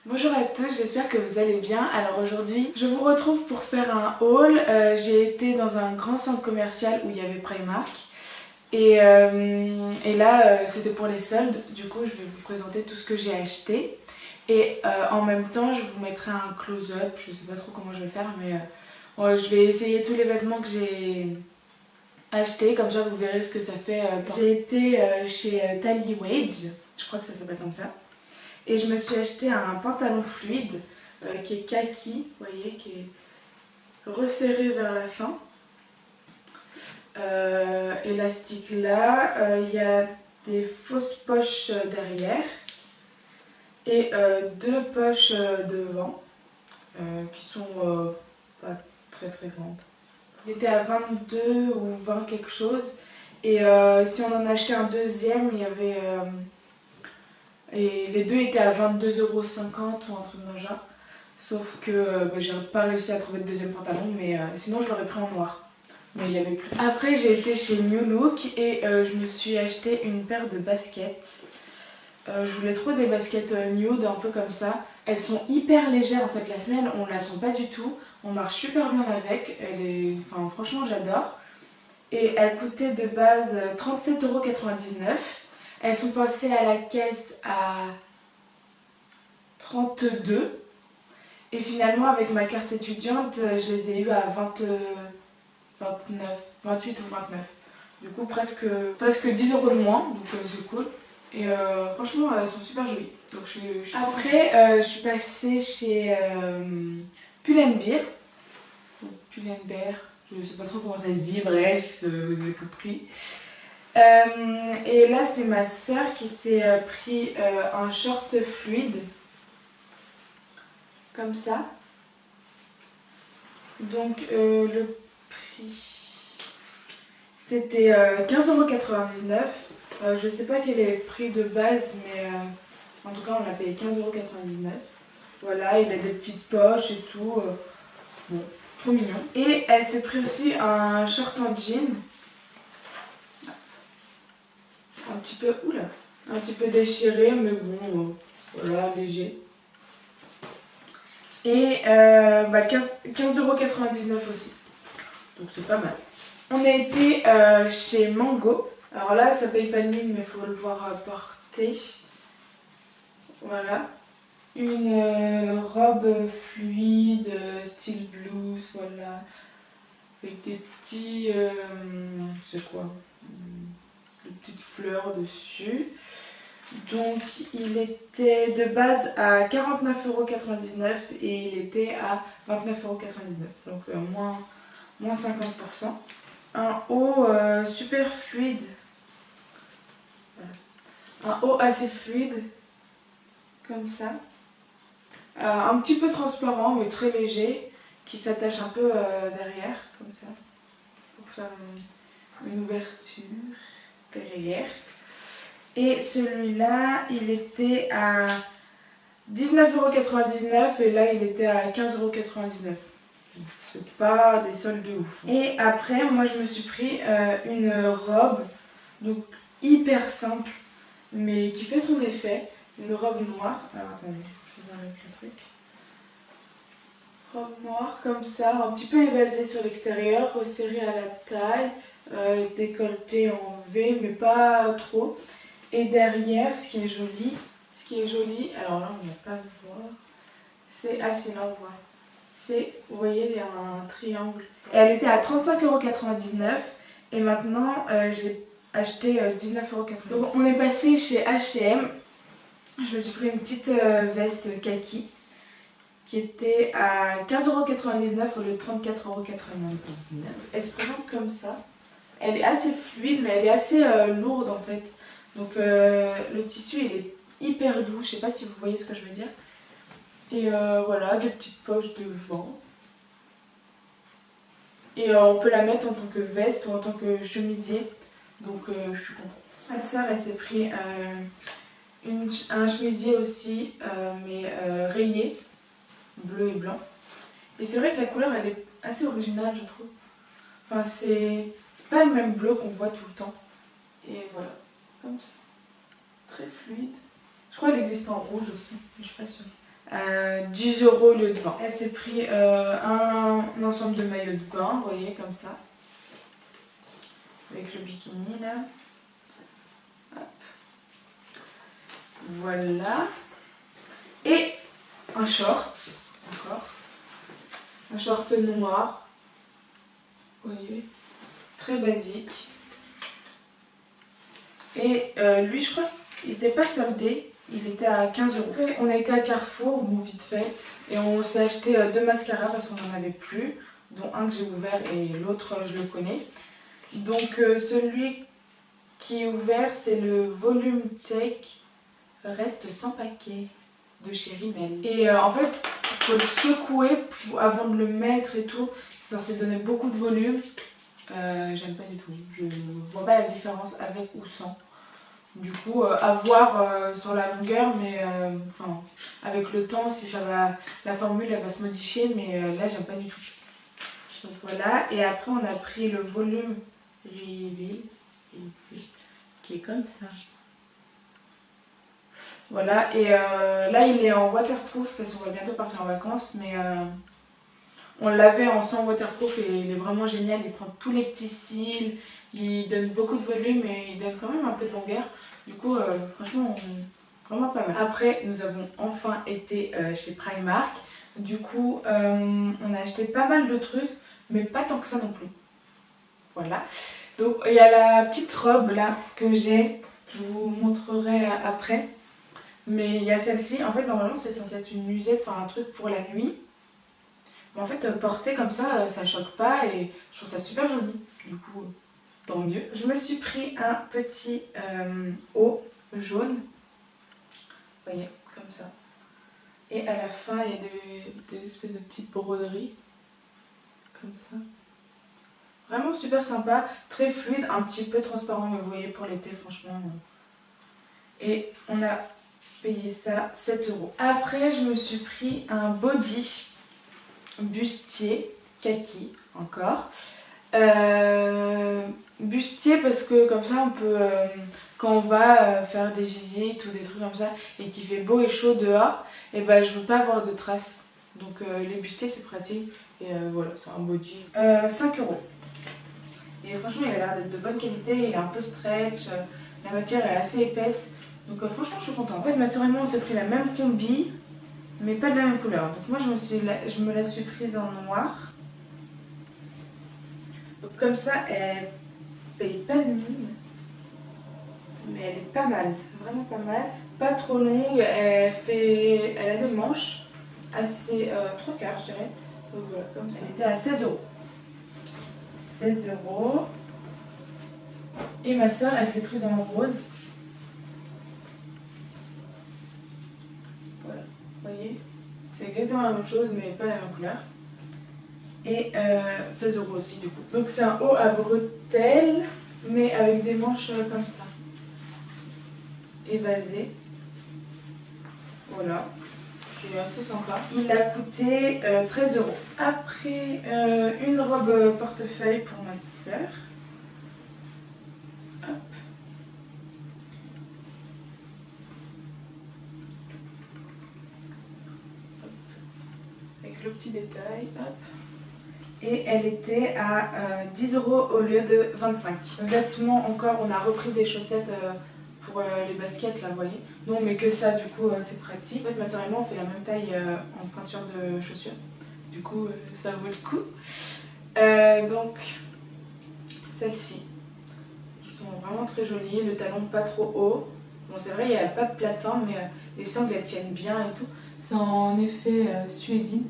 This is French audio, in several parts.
Bonjour à tous, j'espère que vous allez bien. Alors aujourd'hui, je vous retrouve pour faire un haul. J'ai été dans un grand centre commercial où il y avait Primark. Et là, c'était pour les soldes. Du coup, je vais vous présenter tout ce que j'ai acheté. Et en même temps, je vous mettrai un close-up. Je sais pas trop comment je vais faire, mais ouais, je vais essayer tous les vêtements que j'ai achetés. Comme ça, vous verrez ce que ça fait. J'ai été chez Tally Wage. Je crois que ça s'appelle comme ça. Et je me suis acheté un pantalon fluide qui est kaki, vous voyez, qui est resserré vers la fin. Élastique là, il y a des fausses poches derrière et deux poches devant qui sont pas très grandes. Il était à 22 ou 20 quelque chose et si on en achetait un deuxième, il y avait... et les deux étaient à 22,50 € ou un truc dans le genre. Sauf que j'ai pas réussi à trouver de deuxième pantalon, mais sinon je l'aurais pris en noir. Mais il y avait plus. Après j'ai été chez New Look et je me suis acheté une paire de baskets. Je voulais trop des baskets nude, un peu comme ça. Elles sont hyper légères en fait, la semelle on la sent pas du tout. On marche super bien avec. Enfin, franchement j'adore. Et elles coûtaient de base 37,99 €. Elles sont passées à la caisse à 32. Et finalement, avec ma carte étudiante, je les ai eues à 28 ou 29. Du coup, presque 10 € de moins, donc c'est cool. Et franchement, elles sont super jolies. Donc, Après, je suis passée chez Pull&Bear. Pull&Bear, je ne sais pas trop comment ça se dit, bref, vous avez compris. Et là, c'est ma soeur qui s'est pris un short fluide. Comme ça. Donc le prix c'était 15,99 €. Je sais pas quel est le prix de base, mais en tout cas on l'a payé 15,99 €. Voilà, il a des petites poches et tout. Bon, trop mignon. Et elle s'est pris aussi un short en jean. Un petit peu, oula, un petit peu déchiré, mais bon, voilà, léger. Et 15,99 € aussi. Donc c'est pas mal. On a été chez Mango. Alors là, ça paye pas de mine, mais il faut le voir porter. Voilà. Une robe fluide, style blues, voilà. Avec des petits... c'est quoi, des petites fleurs dessus. Donc il était de base à 49,99 € et il était à 29,99 €. Donc moins 50%. Un haut super fluide. Voilà. Un haut assez fluide. Comme ça. Un petit peu transparent mais très léger. Qui s'attache un peu derrière. Comme ça. Pour faire une ouverture derrière. Et celui-là, il était à 19,99 € et là, il était à 15,99 €. C'est pas des soldes de ouf. Et après, moi, je me suis pris une robe, donc hyper simple, mais qui fait son effet. Une robe noire. Alors, attendez, je vous enlève le truc. Robe noire, comme ça, un petit peu évasée sur l'extérieur, resserrée à la taille, décolletée en V, mais pas trop. Et derrière, ce qui est joli, alors là on ne va pas le voir, c'est, ah si là on voit, c'est, vous voyez, il y a un triangle. Et elle était à 35,99 € et maintenant je l'ai acheté 19,99 €. Donc on est passé chez H&M, je me suis pris une petite veste kaki qui était à 15,99 € au lieu de 34,99 €. Elle se présente comme ça, elle est assez fluide mais elle est assez lourde en fait. Donc le tissu il est hyper doux, je sais pas si vous voyez ce que je veux dire. Et voilà, des petites poches devant. Et on peut la mettre en tant que veste ou en tant que chemisier. Donc je suis contente. Ma soeur elle s'est pris un chemisier aussi, mais rayé, bleu et blanc. Et c'est vrai que la couleur elle est assez originale je trouve. Enfin c'est pas le même bleu qu'on voit tout le temps. Et voilà, comme ça. Très fluide. Je crois qu'elle existe en rouge aussi, mais je suis pas sûre. 10 € au lieu de 20. Elle s'est pris un ensemble de maillots de bain, vous voyez, comme ça. Avec le bikini là. Hop. Voilà. Et un short, encore. Un short noir. Vous voyez, très basique. Et lui, je crois qu'il n'était pas soldé. Il était à 15 €. Après, on a été à Carrefour, bon, vite fait. Et on s'est acheté 2 mascaras parce qu'on n'en avait plus. Dont un que j'ai ouvert et l'autre, je le connais. Donc, celui qui est ouvert, c'est le Volume Check Reste sans paquet de chez Rimmel. Et en fait, il faut le secouer avant de le mettre et tout. C'est censé donner beaucoup de volume. J'aime pas du tout. Je vois pas la différence avec ou sans. Du coup, à voir sur la longueur, mais enfin, avec le temps, si ça va, la formule elle va se modifier, mais là j'aime pas du tout. Donc voilà, et après on a pris le volume Reveal, qui est comme ça. Voilà, et là il est en waterproof parce qu'on va bientôt partir en vacances, mais on l'avait en sans waterproof et il est vraiment génial. Il prend tous les petits cils, il donne beaucoup de volume et il donne quand même un peu de longueur. Du coup, franchement, vraiment pas mal. Après, nous avons enfin été chez Primark. Du coup, on a acheté pas mal de trucs, mais pas tant que ça non plus. Voilà. Donc, il y a la petite robe là que j'ai. Je vous montrerai après. Mais il y a celle-ci. En fait, normalement, c'est censé être une nuisette, enfin un truc pour la nuit. Mais en fait, porter comme ça, ça choque pas et je trouve ça super joli. Du coup, tant mieux. Je me suis pris un petit haut jaune. Vous voyez, comme ça. Et à la fin, il y a des espèces de petites broderies. Comme ça. Vraiment super sympa, très fluide, un petit peu transparent, mais vous voyez, pour l'été, franchement. Et on a payé ça 7 €. Après, je me suis pris un body bustier, kaki, encore. Bustier parce que comme ça, on peut, quand on va faire des visites ou des trucs comme ça, et qu'il fait beau et chaud dehors, et ben, je veux pas avoir de traces. Donc les bustiers, c'est pratique. Et voilà, c'est un body. 5 €. Et franchement, il a l'air d'être de bonne qualité, il est un peu stretch, la matière est assez épaisse. Donc franchement, je suis contente. En fait, ma soeur et moi, on s'est pris la même combi, mais pas de la même couleur. Donc moi, je me la suis prise en noir. Donc comme ça, elle paye pas de mine, mais elle est pas mal, vraiment pas mal. Pas trop longue, elle a des manches assez 3/4, je dirais. Donc voilà, comme ça. Elle était à 16 €. 16 €. Et ma soeur, elle s'est prise en rose. Voilà, vous voyez, c'est exactement la même chose, mais pas la même couleur. Et 16 € aussi, du coup. Donc c'est un haut à bretelles, mais avec des manches comme ça. Évasé. Voilà. Qui est assez sympa. Il a coûté 13 €. Après, une robe portefeuille pour ma soeur. Hop. Avec le petit détail. Hop. Et elle était à 10 € au lieu de 25. Vêtements encore, on a repris des chaussettes pour les baskets là, vous voyez. Non, mais que ça, du coup, c'est pratique. En fait, ma soeur et moi, on fait la même taille en pointure de chaussures. Du coup, ça vaut le coup. Donc, celles-ci, qui sont vraiment très jolies. Le talon pas trop haut. Bon, c'est vrai, il n'y a pas de plateforme, mais les sangles, elles tiennent bien et tout. C'est en effet suédine.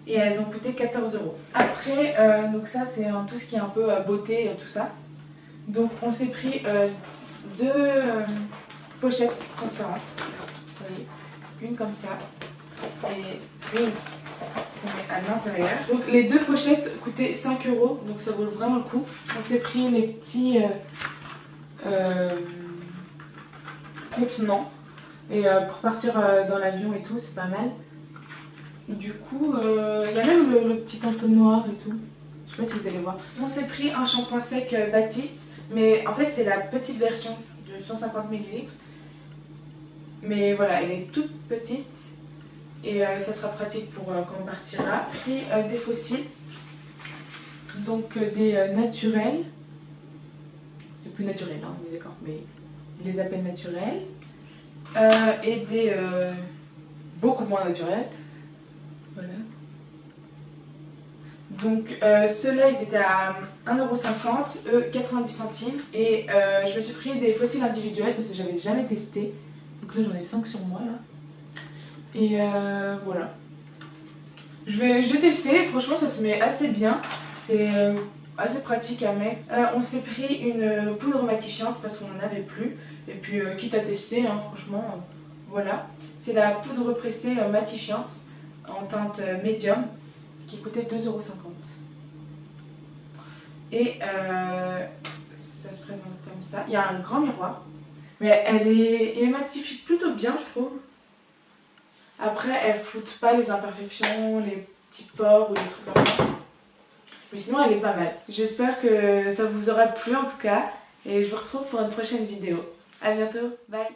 Et elles ont coûté 14 €. Après, donc ça, c'est tout ce qui est un peu beauté, tout ça. Donc, on s'est pris 2 pochettes transparentes. Vous voyez, une comme ça et une qu'on met à l'intérieur. Donc les 2 pochettes coûtaient 5 €, donc ça vaut vraiment le coup. On s'est pris les petits contenants et pour partir dans l'avion et tout, c'est pas mal. Du coup, il y a même le petit entonnoir et tout. Je sais pas si vous allez voir. On s'est pris un shampoing sec Baptiste, mais en fait c'est la petite version de 150 ml. Mais voilà, elle est toute petite et ça sera pratique pour quand on partira. Puis des fossiles, donc des naturels, les plus naturels, hein, on est d'accord, mais ils les appellent naturels, et des beaucoup moins naturels. Voilà. Donc ceux-là ils étaient à 1,50 €, eux 90 centimes, et je me suis pris des fossiles individuels parce que j'avais jamais testé. Donc là j'en ai 5 sur moi là. Et voilà. J'ai testé, franchement ça se met assez bien. C'est assez pratique à mettre. On s'est pris une poudre matifiante parce qu'on n'en avait plus. Et puis quitte à tester, hein, franchement, voilà. C'est la poudre pressée matifiante en teinte médium qui coûtait 2,50 €. Et ça se présente comme ça. Il y a un grand miroir. Mais elle matifie plutôt bien, je trouve. Après, elle floute pas les imperfections, les petits pores ou les trucs comme ça. Mais sinon, elle est pas mal. J'espère que ça vous aura plu en tout cas. Et je vous retrouve pour une prochaine vidéo. À bientôt. Bye.